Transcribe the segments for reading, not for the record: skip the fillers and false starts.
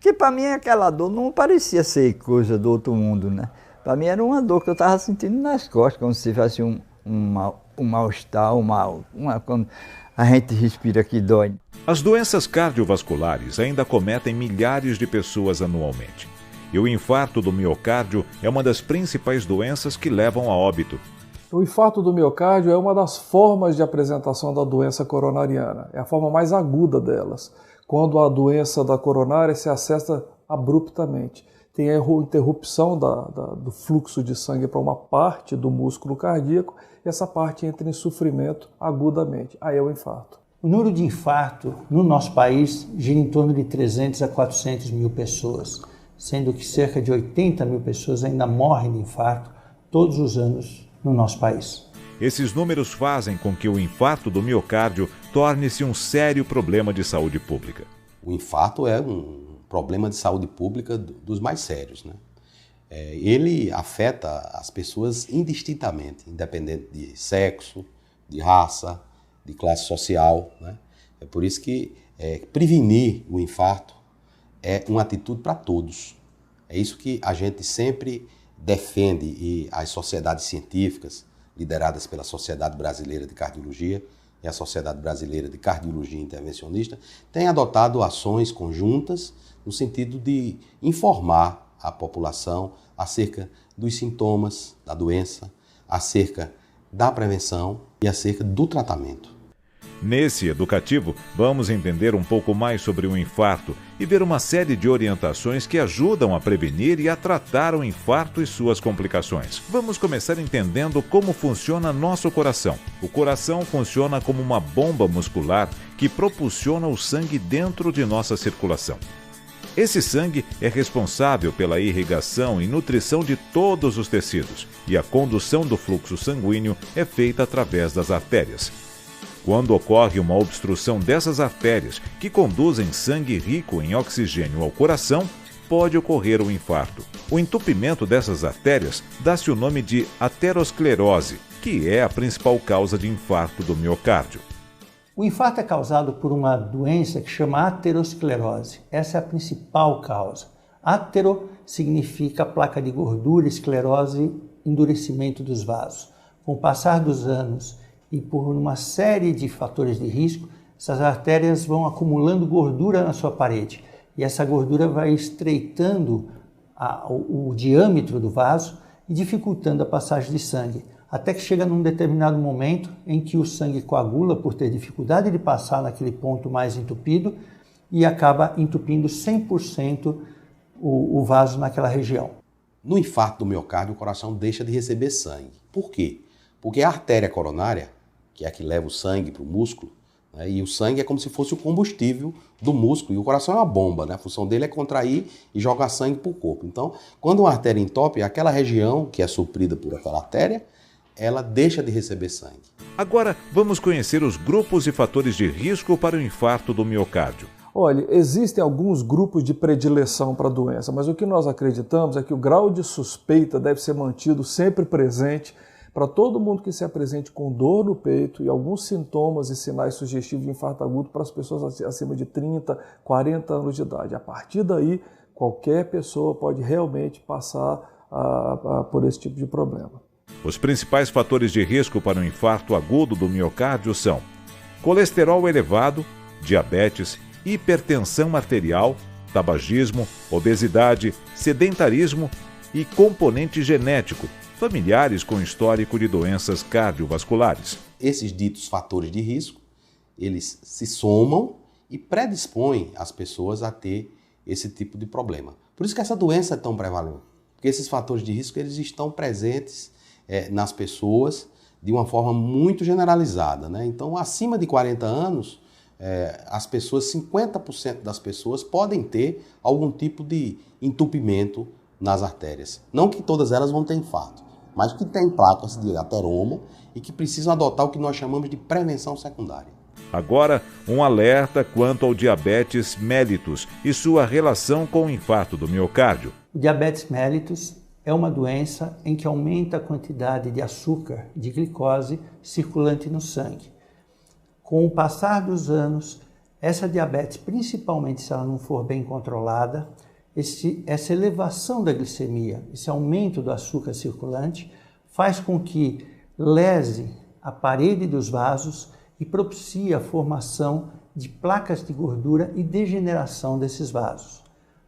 Porque para mim aquela dor não parecia ser coisa do outro mundo, né? Para mim era uma dor que eu estava sentindo nas costas, como se tivesse um mal-estar, quando a gente respira que dói. As doenças cardiovasculares ainda acometem milhares de pessoas anualmente. E o infarto do miocárdio é uma das principais doenças que levam a óbito. O infarto do miocárdio é uma das formas de apresentação da doença coronariana. É a forma mais aguda delas, quando a doença da coronária se acessa abruptamente. Tem a interrupção do fluxo de sangue para uma parte do músculo cardíaco e essa parte entra em sofrimento agudamente. Aí é o infarto. O número de infarto no nosso país gira em torno de 300 a 400 mil pessoas, sendo que cerca de 80 mil pessoas ainda morrem de infarto todos os anos no nosso país. Esses números fazem com que o infarto do miocárdio torne-se um sério problema de saúde pública. O infarto é um problema de saúde pública dos mais sérios, né? Ele afeta as pessoas indistintamente, independente de sexo, de raça, de classe social, né? É por isso que prevenir o infarto é uma atitude para todos. É isso que a gente sempre defende e as sociedades científicas, lideradas pela Sociedade Brasileira de Cardiologia e a Sociedade Brasileira de Cardiologia Intervencionista, têm adotado ações conjuntas no sentido de informar a população acerca dos sintomas da doença, acerca da prevenção e acerca do tratamento. Nesse educativo, vamos entender um pouco mais sobre o infarto e ver uma série de orientações que ajudam a prevenir e a tratar o infarto e suas complicações. Vamos começar entendendo como funciona nosso coração. O coração funciona como uma bomba muscular que propulsiona o sangue dentro de nossa circulação. Esse sangue é responsável pela irrigação e nutrição de todos os tecidos, e a condução do fluxo sanguíneo é feita através das artérias. Quando ocorre uma obstrução dessas artérias, que conduzem sangue rico em oxigênio ao coração, pode ocorrer o infarto. O entupimento dessas artérias dá-se o nome de aterosclerose, que é a principal causa de infarto do miocárdio. O infarto é causado por uma doença que chama aterosclerose. Essa é a principal causa. Atero significa placa de gordura, esclerose, endurecimento dos vasos. Com o passar dos anos e por uma série de fatores de risco, essas artérias vão acumulando gordura na sua parede. E essa gordura vai estreitando o diâmetro do vaso e dificultando a passagem de sangue. Até que chega num determinado momento em que o sangue coagula por ter dificuldade de passar naquele ponto mais entupido e acaba entupindo 100% o vaso naquela região. No infarto do miocárdio, o coração deixa de receber sangue. Por quê? Porque a artéria coronária, que é a que leva o sangue para o músculo, né, e o sangue é como se fosse o combustível do músculo, e o coração é uma bomba, né? A função dele é contrair e jogar sangue para o corpo. Então, quando uma artéria entope, aquela região que é suprida por aquela artéria, ela deixa de receber sangue. Agora, vamos conhecer os grupos e fatores de risco para o infarto do miocárdio. Olha, existem alguns grupos de predileção para a doença, mas o que nós acreditamos é que o grau de suspeita deve ser mantido sempre presente para todo mundo que se apresente com dor no peito e alguns sintomas e sinais sugestivos de infarto agudo para as pessoas acima de 30, 40 anos de idade. A partir daí, qualquer pessoa pode realmente passar por esse tipo de problema. Os principais fatores de risco para o infarto agudo do miocárdio são colesterol elevado, diabetes, hipertensão arterial, tabagismo, obesidade, sedentarismo e componente genético, familiares com histórico de doenças cardiovasculares. Esses ditos fatores de risco, eles se somam e predispõem as pessoas a ter esse tipo de problema. Por isso que essa doença é tão prevalente, porque esses fatores de risco eles estão presentes nas pessoas de uma forma muito generalizada, né? Então, acima de 40 anos, as pessoas, 50% das pessoas podem ter algum tipo de entupimento nas artérias. Não que todas elas vão ter infarto, mas que tem placas de ateroma e que precisam adotar o que nós chamamos de prevenção secundária. Agora, um alerta quanto ao diabetes mellitus e sua relação com o infarto do miocárdio. O diabetes mellitus é uma doença em que aumenta a quantidade de açúcar, de glicose, circulante no sangue. Com o passar dos anos, Essa diabetes, principalmente se ela não for bem controlada, essa elevação da glicemia, esse aumento do açúcar circulante, faz com que lese a parede dos vasos e propicie a formação de placas de gordura e degeneração desses vasos.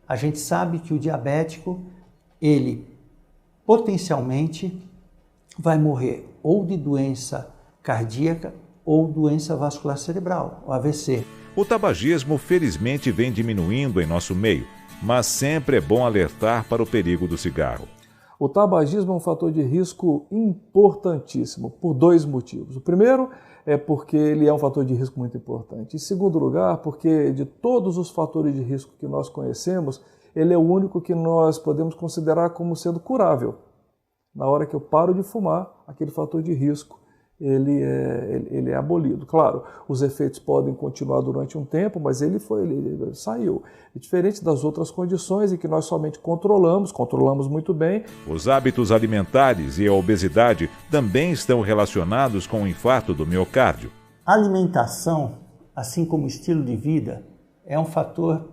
A gente sabe que o diabético, ele potencialmente vai morrer ou de doença cardíaca ou doença vascular cerebral, o AVC. O tabagismo felizmente vem diminuindo em nosso meio, mas sempre é bom alertar para o perigo do cigarro. O tabagismo é um fator de risco importantíssimo, por 2 motivos. O primeiro é porque ele é um fator de risco muito importante. Em segundo lugar, porque de todos os fatores de risco que nós conhecemos, ele é o único que nós podemos considerar como sendo curável. Na hora que eu paro de fumar, aquele fator de risco ele é abolido. Claro, os efeitos podem continuar durante um tempo, mas ele saiu. É diferente das outras condições em que nós somente controlamos muito bem. Os hábitos alimentares e a obesidade também estão relacionados com o infarto do miocárdio. A alimentação, assim como o estilo de vida, é um fator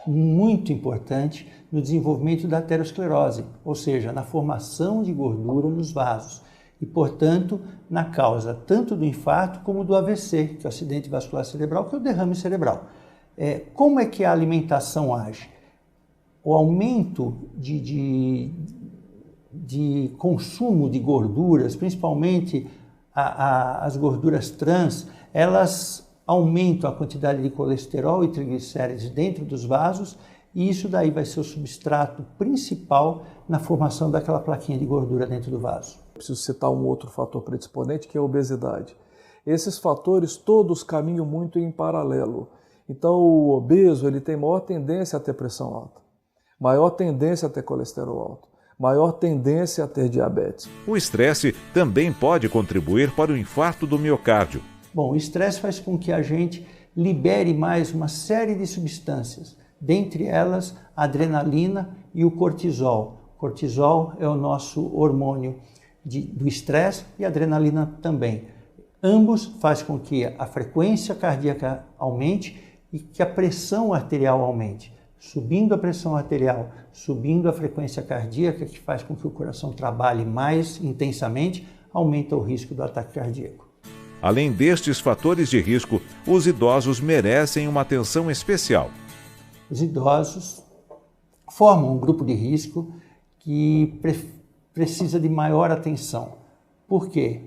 muito importante no desenvolvimento da aterosclerose, ou seja, na formação de gordura nos vasos. E, portanto, na causa tanto do infarto como do AVC, que é o acidente vascular cerebral, que é o derrame cerebral. Como é que a alimentação age? O aumento de consumo de gorduras, principalmente as gorduras trans, elas aumentam a quantidade de colesterol e triglicérides dentro dos vasos, e isso daí vai ser o substrato principal na formação daquela plaquinha de gordura dentro do vaso. Preciso citar um outro fator predisponente, que é a obesidade. Esses fatores todos caminham muito em paralelo. Então o obeso ele tem maior tendência a ter pressão alta, maior tendência a ter colesterol alto, maior tendência a ter diabetes. O estresse também pode contribuir para o infarto do miocárdio. Bom, o estresse faz com que a gente libere mais uma série de substâncias, dentre elas a adrenalina e o cortisol. O cortisol é o nosso hormônio do estresse e a adrenalina também. Ambos fazem com que a frequência cardíaca aumente e que a pressão arterial aumente. Subindo a pressão arterial, subindo a frequência cardíaca, que faz com que o coração trabalhe mais intensamente, aumenta o risco do ataque cardíaco. Além destes fatores de risco, os idosos merecem uma atenção especial. Os idosos formam um grupo de risco que precisa de maior atenção. Por quê?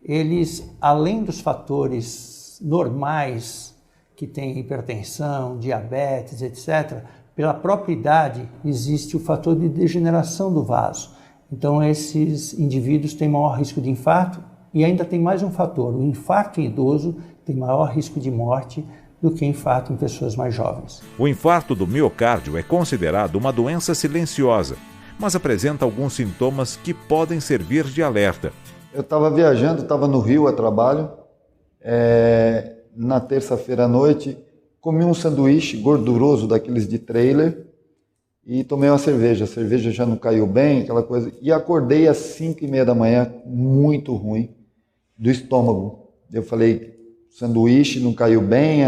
Eles, além dos fatores normais que têm hipertensão, diabetes, etc., pela própria idade existe o fator de degeneração do vaso. Então esses indivíduos têm maior risco de infarto e ainda tem mais um fator, o infarto em idoso tem maior risco de morte do que infarto em pessoas mais jovens. O infarto do miocárdio é considerado uma doença silenciosa, mas apresenta alguns sintomas que podem servir de alerta. Eu estava viajando, estava no Rio a trabalho, na terça-feira à noite, comi um sanduíche gorduroso daqueles de trailer e tomei uma cerveja. A cerveja já não caiu bem, aquela coisa, e acordei às 5h30 da manhã, muito ruim, do estômago. Eu falei, sanduíche não caiu bem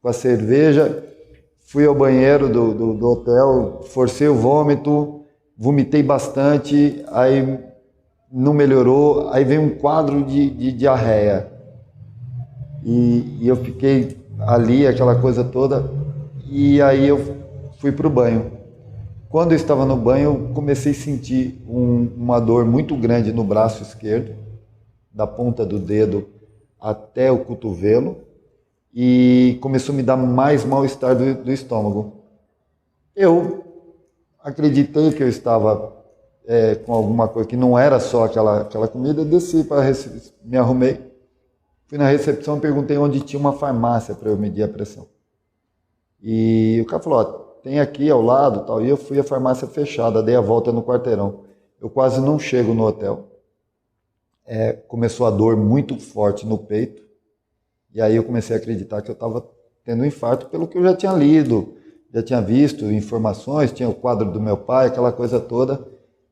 com a cerveja, fui ao banheiro do hotel, forcei o vômito, vomitei bastante, aí não melhorou, aí veio um quadro de diarreia. E eu fiquei ali, aquela coisa toda, e aí eu fui para o banho. Quando eu estava no banho, eu comecei a sentir uma dor muito grande no braço esquerdo, da ponta do dedo até o cotovelo, e começou a me dar mais mal-estar do estômago. Eu acreditei que eu estava com alguma coisa, que não era só aquela comida, desci para me arrumei, fui na recepção e perguntei onde tinha uma farmácia para eu medir a pressão. E o cara falou, tem aqui ao lado, tal, e eu fui à farmácia fechada, dei a volta no quarteirão. Eu quase não chego no hotel. Começou a dor muito forte no peito, e aí eu comecei a acreditar que eu estava tendo um infarto pelo que eu já tinha lido, já tinha visto informações, tinha o quadro do meu pai, aquela coisa toda.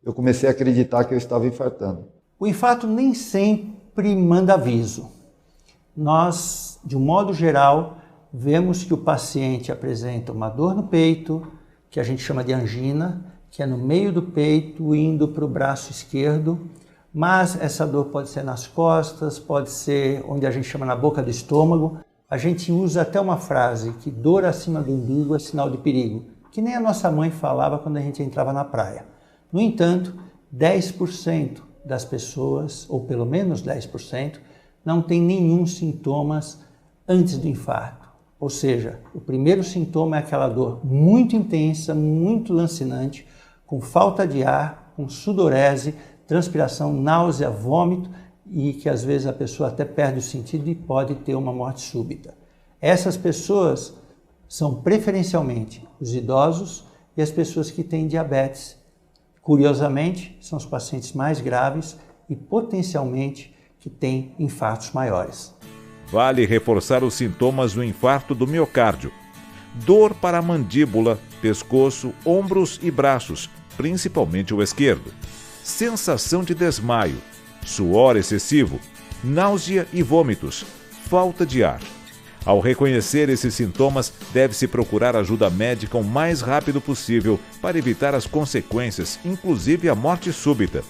Eu comecei a acreditar que eu estava infartando. O infarto nem sempre manda aviso. Nós, de um modo geral, vemos que o paciente apresenta uma dor no peito, que a gente chama de angina, que é no meio do peito, indo para o braço esquerdo, mas essa dor pode ser nas costas, pode ser onde a gente chama na boca do estômago. A gente usa até uma frase que dor acima do umbigo é sinal de perigo, que nem a nossa mãe falava quando a gente entrava na praia. No entanto, 10% das pessoas, ou pelo menos 10%, não tem nenhum sintomas antes do infarto. Ou seja, o primeiro sintoma é aquela dor muito intensa, muito lancinante, com falta de ar, com sudorese, transpiração, náusea, vômito e que às vezes a pessoa até perde o sentido e pode ter uma morte súbita. Essas pessoas são preferencialmente os idosos e as pessoas que têm diabetes. Curiosamente, são os pacientes mais graves e potencialmente que têm infartos maiores. Vale reforçar os sintomas do infarto do miocárdio. Dor para a mandíbula, pescoço, ombros e braços, principalmente o esquerdo. Sensação de desmaio, suor excessivo, náusea e vômitos, falta de ar. Ao reconhecer esses sintomas, deve-se procurar ajuda médica o mais rápido possível para evitar as consequências, inclusive a morte súbita.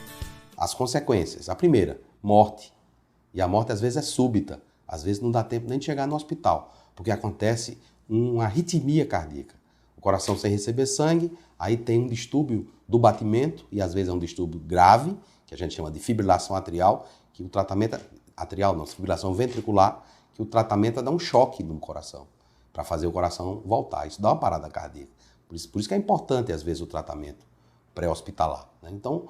As consequências. A primeira, morte. E a morte às vezes é súbita. Às vezes não dá tempo nem de chegar no hospital, porque acontece uma arritmia cardíaca. O coração sem receber sangue, aí tem um distúrbio do batimento, e às vezes é um distúrbio grave, que a gente chama de fibrilação atrial, que o tratamento, fibrilação ventricular, que o tratamento é dar um choque no coração, para fazer o coração voltar. Isso dá uma parada cardíaca. Por isso que é importante, às vezes, o tratamento pré-hospitalar, né? Então,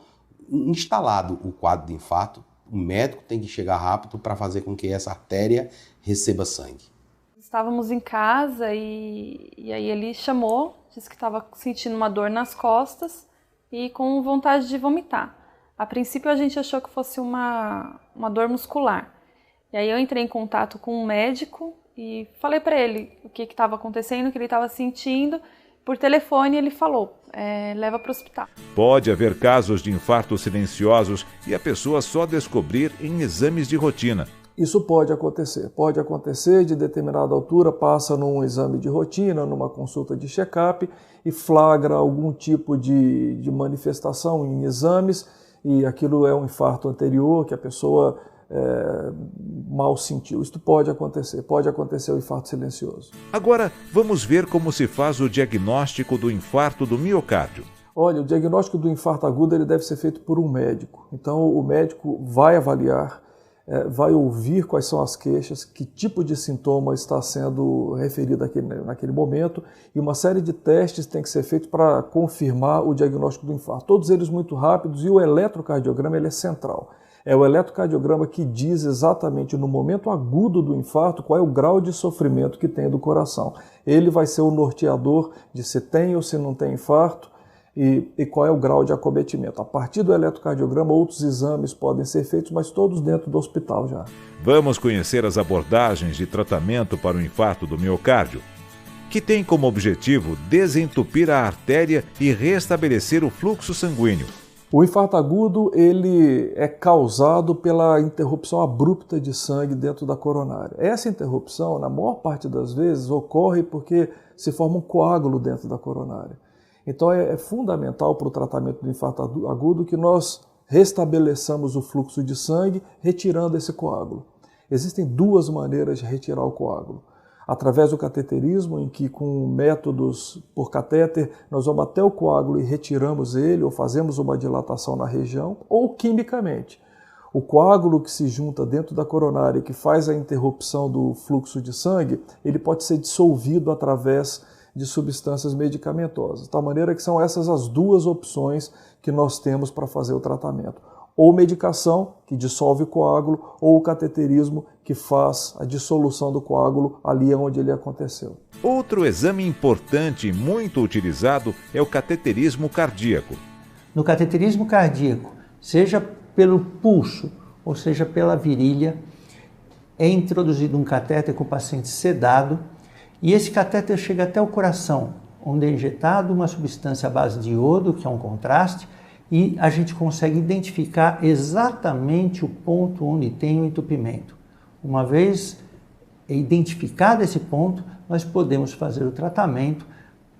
instalado o quadro de infarto, o médico tem que chegar rápido para fazer com que essa artéria receba sangue. Estávamos em casa e aí ele chamou, disse que estava sentindo uma dor nas costas e com vontade de vomitar. A princípio a gente achou que fosse uma dor muscular. E aí eu entrei em contato com um médico e falei para ele o que estava acontecendo, o que ele estava sentindo. Por telefone ele falou, leva para o hospital. Pode haver casos de infartos silenciosos e a pessoa só descobrir em exames de rotina. Isso pode acontecer de determinada altura, passa num exame de rotina, numa consulta de check-up e flagra algum tipo de manifestação em exames e aquilo é um infarto anterior que a pessoa mal sentiu. Isso pode acontecer o infarto silencioso. Agora, vamos ver como se faz o diagnóstico do infarto do miocárdio. Olha, o diagnóstico do infarto agudo ele deve ser feito por um médico. Então, o médico vai avaliar, vai ouvir quais são as queixas, que tipo de sintoma está sendo referido naquele momento e uma série de testes tem que ser feito para confirmar o diagnóstico do infarto. Todos eles muito rápidos e o eletrocardiograma ele é central. É o eletrocardiograma que diz exatamente no momento agudo do infarto qual é o grau de sofrimento que tem do coração. Ele vai ser o norteador de se tem ou se não tem infarto e qual é o grau de acometimento. A partir do eletrocardiograma, outros exames podem ser feitos, mas todos dentro do hospital já. Vamos conhecer as abordagens de tratamento para o infarto do miocárdio, que tem como objetivo desentupir a artéria e restabelecer o fluxo sanguíneo. O infarto agudo ele é causado pela interrupção abrupta de sangue dentro da coronária. Essa interrupção, na maior parte das vezes, ocorre porque se forma um coágulo dentro da coronária. Então é fundamental para o tratamento do infarto agudo que nós restabeleçamos o fluxo de sangue retirando esse coágulo. Existem duas maneiras de retirar o coágulo. Através do cateterismo, em que com métodos por catéter nós vamos até o coágulo e retiramos ele ou fazemos uma dilatação na região, ou quimicamente. O coágulo que se junta dentro da coronária e que faz a interrupção do fluxo de sangue, ele pode ser dissolvido através de substâncias medicamentosas. De tal maneira que são essas as duas opções que nós temos para fazer o tratamento. Ou medicação, que dissolve o coágulo, ou o cateterismo, que faz a dissolução do coágulo ali onde ele aconteceu. Outro exame importante e muito utilizado é o cateterismo cardíaco. No cateterismo cardíaco, seja pelo pulso ou seja pela virilha, é introduzido um catéter com o paciente sedado e esse catéter chega até o coração, onde é injetado uma substância à base de iodo, que é um contraste, e a gente consegue identificar exatamente o ponto onde tem o entupimento. Uma vez identificado esse ponto, nós podemos fazer o tratamento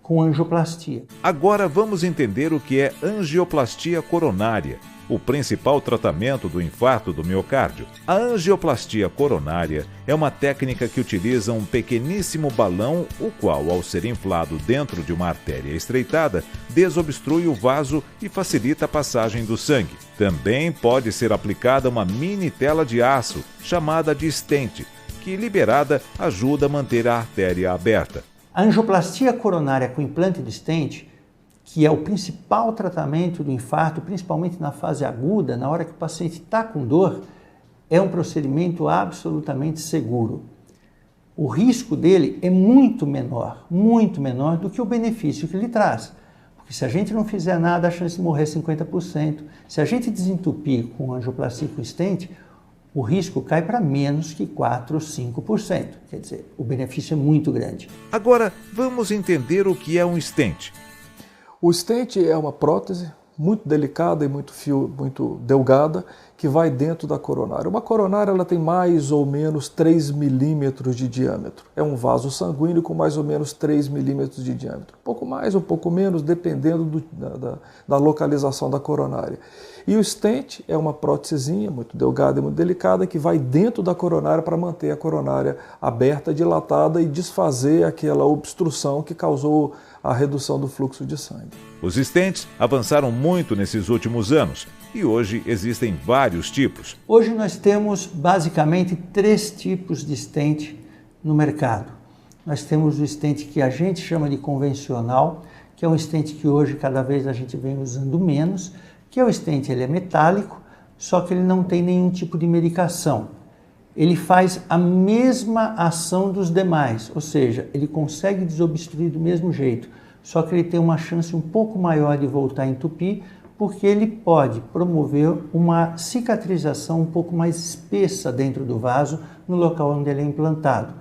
com angioplastia. Agora vamos entender o que é angioplastia coronária, o principal tratamento do infarto do miocárdio. A angioplastia coronária é uma técnica que utiliza um pequeníssimo balão, o qual, ao ser inflado dentro de uma artéria estreitada, desobstrui o vaso e facilita a passagem do sangue. Também pode ser aplicada uma mini tela de aço, chamada de stent, que, liberada, ajuda a manter a artéria aberta. A angioplastia coronária com implante de stent, que é o principal tratamento do infarto, principalmente na fase aguda, na hora que o paciente está com dor, é um procedimento absolutamente seguro. O risco dele é muito menor do que o benefício que ele traz. Porque se a gente não fizer nada, a chance de morrer é 50%. Se a gente desentupir com angioplastia com stent, o risco cai para menos que 4 ou 5%. Quer dizer, o benefício é muito grande. Agora, vamos entender o que é um stent. O stent é uma prótese muito delicada e muito delgada que vai dentro da coronária. Uma coronária ela tem mais ou menos 3 milímetros de diâmetro. É um vaso sanguíneo com mais ou menos 3 milímetros de diâmetro. Um pouco mais, um pouco menos, dependendo da localização da coronária. E o stent é uma prótesezinha muito delgada e muito delicada que vai dentro da coronária para manter a coronária aberta, dilatada e desfazer aquela obstrução que causou a redução do fluxo de sangue. Os stents avançaram muito nesses últimos anos e hoje existem vários tipos. Hoje nós temos basicamente 3 tipos de stent no mercado. Nós temos o stent que a gente chama de convencional, que é um stent que hoje cada vez a gente vem usando menos, que é o stent, ele é metálico, só que ele não tem nenhum tipo de medicação. Ele faz a mesma ação dos demais, ou seja, ele consegue desobstruir do mesmo jeito, só que ele tem uma chance um pouco maior de voltar a entupir, porque ele pode promover uma cicatrização um pouco mais espessa dentro do vaso, no local onde ele é implantado.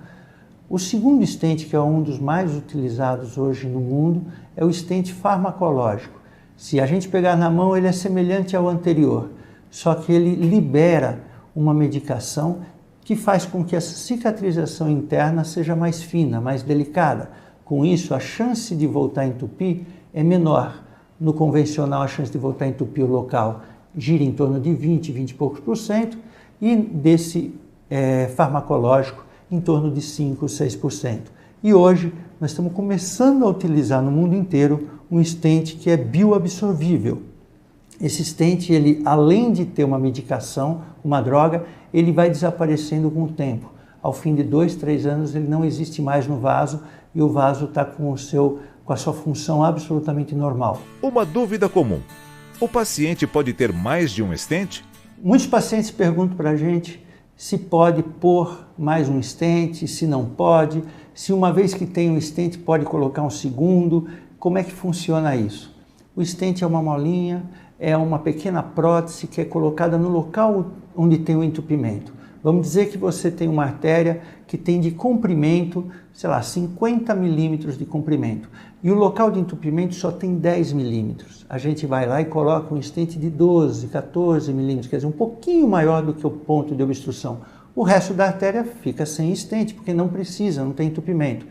O segundo stent, que é um dos mais utilizados hoje no mundo, é o stent farmacológico. Se a gente pegar na mão, ele é semelhante ao anterior, só que ele libera uma medicação que faz com que essa cicatrização interna seja mais fina, mais delicada. Com isso, a chance de voltar a entupir é menor. No convencional, a chance de voltar a entupir o local gira em torno de 20 e poucos por cento, e desse farmacológico, em torno de 5, 6%. E hoje, nós estamos começando a utilizar no mundo inteiro um stent que é bioabsorvível. Esse stent, ele, além de ter uma medicação, uma droga, ele vai desaparecendo com o tempo. Ao fim de 2, 3 anos, ele não existe mais no vaso e o vaso está com a sua função absolutamente normal. Uma dúvida comum: o paciente pode ter mais de um stent? Muitos pacientes perguntam para a gente se pode pôr mais um stent, se não pode, se uma vez que tem um stent pode colocar um segundo, como é que funciona isso? O stent é uma molinha, é uma pequena prótese que é colocada no local onde tem o entupimento. Vamos dizer que você tem uma artéria que tem de comprimento, sei lá, 50 milímetros de comprimento. E o local de entupimento só tem 10 milímetros. A gente vai lá e coloca um stent de 12, 14 milímetros, quer dizer, um pouquinho maior do que o ponto de obstrução. O resto da artéria fica sem stent, porque não precisa, não tem entupimento.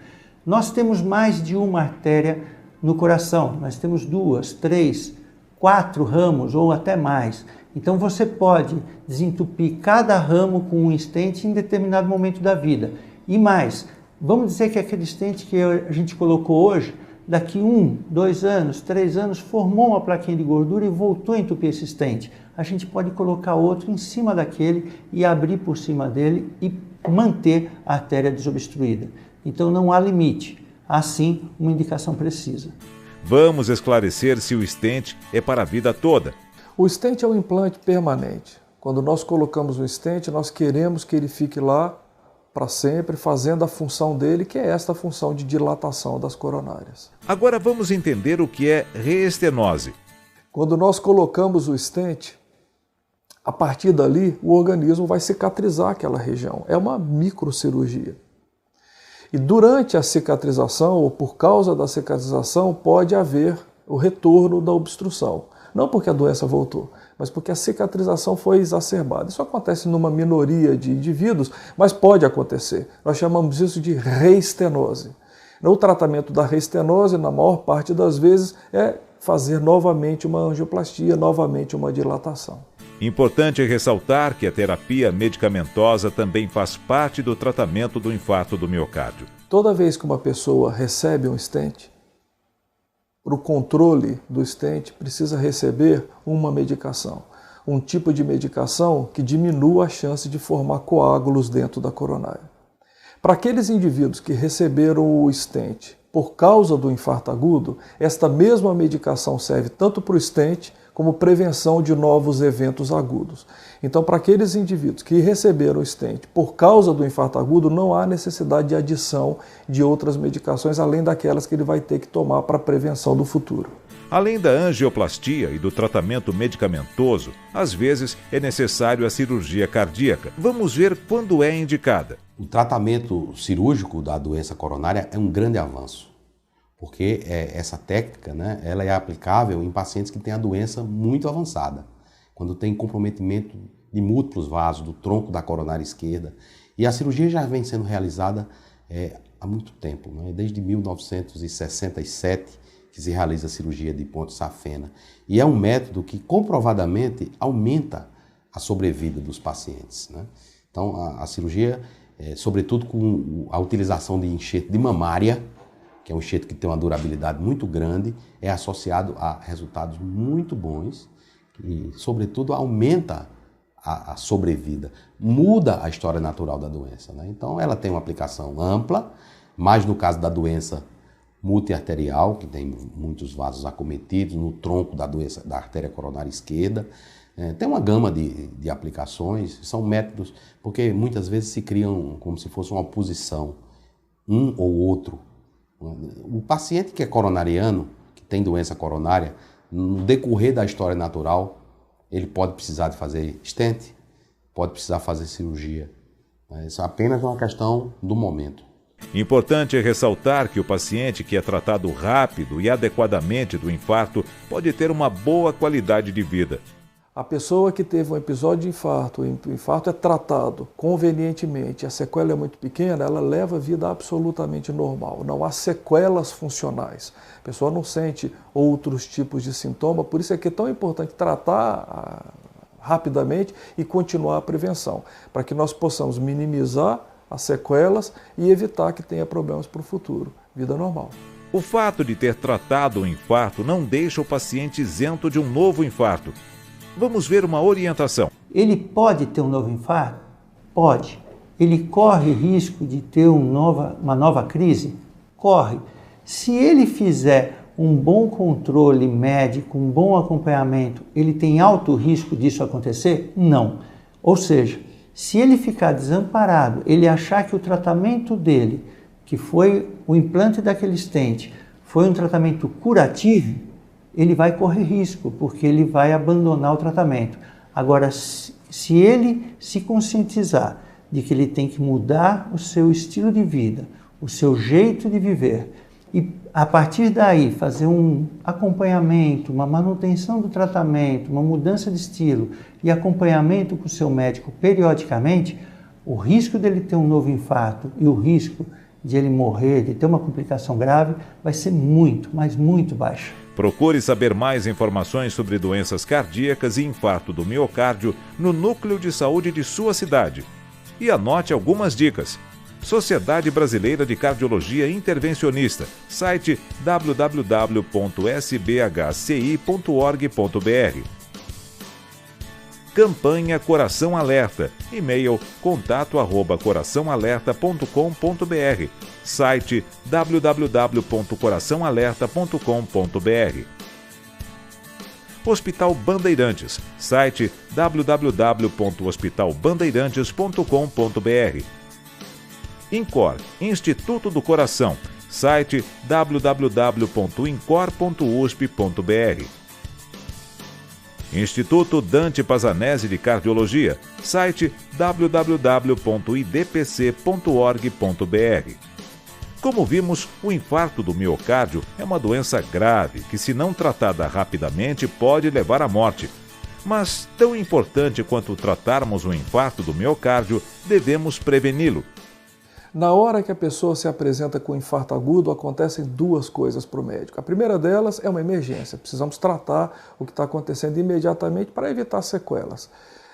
Nós temos mais de uma artéria no coração. Nós temos 2, 3, 4 ramos ou até mais. Então você pode desentupir cada ramo com um stent em determinado momento da vida. E mais, vamos dizer que aquele stent que a gente colocou hoje, daqui 1, 2 anos, 3 anos, formou uma plaquinha de gordura e voltou a entupir esse stent. A gente pode colocar outro em cima daquele e abrir por cima dele e manter a artéria desobstruída. Então não há limite, há sim uma indicação precisa. Vamos esclarecer se o stent é para a vida toda. O stent é um implante permanente. Quando nós colocamos um stent, nós queremos que ele fique lá para sempre, fazendo a função dele, que é esta função de dilatação das coronárias. Agora vamos entender o que é reestenose. Quando nós colocamos o stent, a partir dali o organismo vai cicatrizar aquela região. É uma microcirurgia. E durante a cicatrização, ou por causa da cicatrização, pode haver o retorno da obstrução. Não porque a doença voltou, mas porque a cicatrização foi exacerbada. Isso acontece numa minoria de indivíduos, mas pode acontecer. Nós chamamos isso de reestenose. O tratamento da reestenose, na maior parte das vezes, é fazer novamente uma angioplastia, novamente uma dilatação. Importante ressaltar que a terapia medicamentosa também faz parte do tratamento do infarto do miocárdio. Toda vez que uma pessoa recebe um stent, para o controle do stent precisa receber uma medicação, um tipo de medicação que diminua a chance de formar coágulos dentro da coronária. Para aqueles indivíduos que receberam o stent por causa do infarto agudo, esta mesma medicação serve tanto para o stent como prevenção de novos eventos agudos. Então, para aqueles indivíduos que receberam o stent por causa do infarto agudo, não há necessidade de adição de outras medicações, além daquelas que ele vai ter que tomar para a prevenção do futuro. Além da angioplastia e do tratamento medicamentoso, às vezes é necessário a cirurgia cardíaca. Vamos ver quando é indicada. O tratamento cirúrgico da doença coronária é um grande avanço, porque essa técnica, né, ela é aplicável em pacientes que têm a doença muito avançada, quando tem comprometimento de múltiplos vasos do tronco da coronária esquerda. E a cirurgia já vem sendo realizada há muito tempo, né? Desde 1967 que se realiza a cirurgia de ponte safena. E é um método que comprovadamente aumenta a sobrevida dos pacientes, né? Então a cirurgia, sobretudo com a utilização de enxerto de mamária, que é um enxerto que tem uma durabilidade muito grande, é associado a resultados muito bons e, sobretudo, aumenta a sobrevida, muda a história natural da doença, né? Então, ela tem uma aplicação ampla, mas no caso da doença multiarterial, que tem muitos vasos acometidos no tronco da doença da artéria coronária esquerda, tem uma gama de aplicações, são métodos, porque muitas vezes se criam como se fosse uma oposição, um ou outro. O paciente que é coronariano, que tem doença coronária, no decorrer da história natural, ele pode precisar de fazer stent, pode precisar fazer cirurgia. Isso é apenas uma questão do momento. Importante é ressaltar que o paciente que é tratado rápido e adequadamente do infarto pode ter uma boa qualidade de vida. A pessoa que teve um episódio de infarto, o infarto é tratado convenientemente, a sequela é muito pequena, ela leva a vida absolutamente normal. Não há sequelas funcionais. A pessoa não sente outros tipos de sintoma, por isso é que é tão importante tratar rapidamente e continuar a prevenção, para que nós possamos minimizar as sequelas e evitar que tenha problemas para o futuro. Vida normal. O fato de ter tratado o infarto não deixa o paciente isento de um novo infarto. Vamos ver uma orientação. Ele pode ter um novo infarto? Pode. Ele corre risco de ter uma nova crise? Corre. Se ele fizer um bom controle médico, um bom acompanhamento, ele tem alto risco disso acontecer? Não. Ou seja, se ele ficar desamparado, ele achar que o tratamento dele, que foi o implante daquele stent, foi um tratamento curativo, ele vai correr risco, porque ele vai abandonar o tratamento. Agora, se ele se conscientizar de que ele tem que mudar o seu estilo de vida, o seu jeito de viver, e a partir daí fazer um acompanhamento, uma manutenção do tratamento, uma mudança de estilo e acompanhamento com o seu médico periodicamente, o risco dele ter um novo infarto e o risco de ele morrer, de ter uma complicação grave, vai ser muito, mas muito baixo. Procure saber mais informações sobre doenças cardíacas e infarto do miocárdio no núcleo de saúde de sua cidade. E anote algumas dicas. Sociedade Brasileira de Cardiologia Intervencionista, site www.sbhci.org.br. Campanha Coração Alerta, e-mail contato@coraçãoalerta.com.br, site www.coraçãoalerta.com.br. Hospital Bandeirantes, site www.hospitalbandeirantes.com.br. INCOR, Instituto do Coração, site www.incor.usp.br. Instituto Dante Pazanese de Cardiologia, site www.idpc.org.br. Como vimos, o infarto do miocárdio é uma doença grave que, se não tratada rapidamente, pode levar à morte. Mas, tão importante quanto tratarmos o infarto do miocárdio, devemos preveni-lo. Na hora que a pessoa se apresenta com infarto agudo, acontecem duas coisas para o médico. A primeira delas é uma emergência. Precisamos tratar o que está acontecendo imediatamente para evitar sequelas.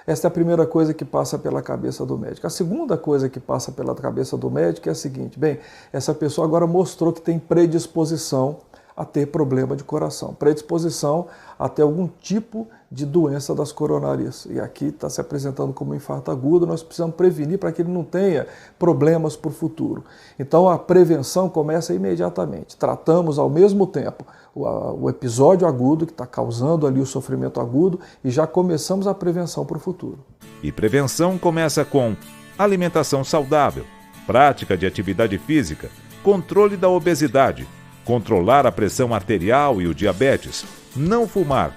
Essa é a primeira coisa que passa pela cabeça do médico. A segunda coisa que passa pela cabeça do médico é a seguinte: bem, essa pessoa agora mostrou que tem predisposição a ter problema de coração, predisposição a ter algum tipo de doença das coronarias. E aqui está se apresentando como infarto agudo, nós precisamos prevenir para que ele não tenha problemas para o futuro. Então a prevenção começa imediatamente. Tratamos ao mesmo tempo o episódio agudo, que está causando ali o sofrimento agudo, e já começamos a prevenção para o futuro. E prevenção começa com alimentação saudável, prática de atividade física, controle da obesidade, controlar a pressão arterial e o diabetes, não fumar,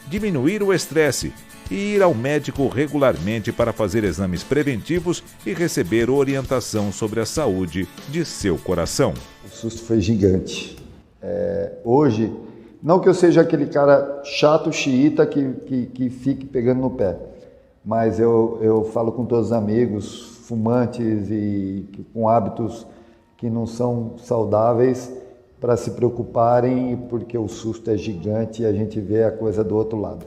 diminuir o estresse e ir ao médico regularmente para fazer exames preventivos e receber orientação sobre a saúde de seu coração. O susto foi gigante. Hoje, não que eu seja aquele cara chato, xiita, que fique pegando no pé, mas eu falo com todos os amigos, fumantes e com hábitos que não são saudáveis, para se preocuparem, porque o susto é gigante e a gente vê a coisa do outro lado.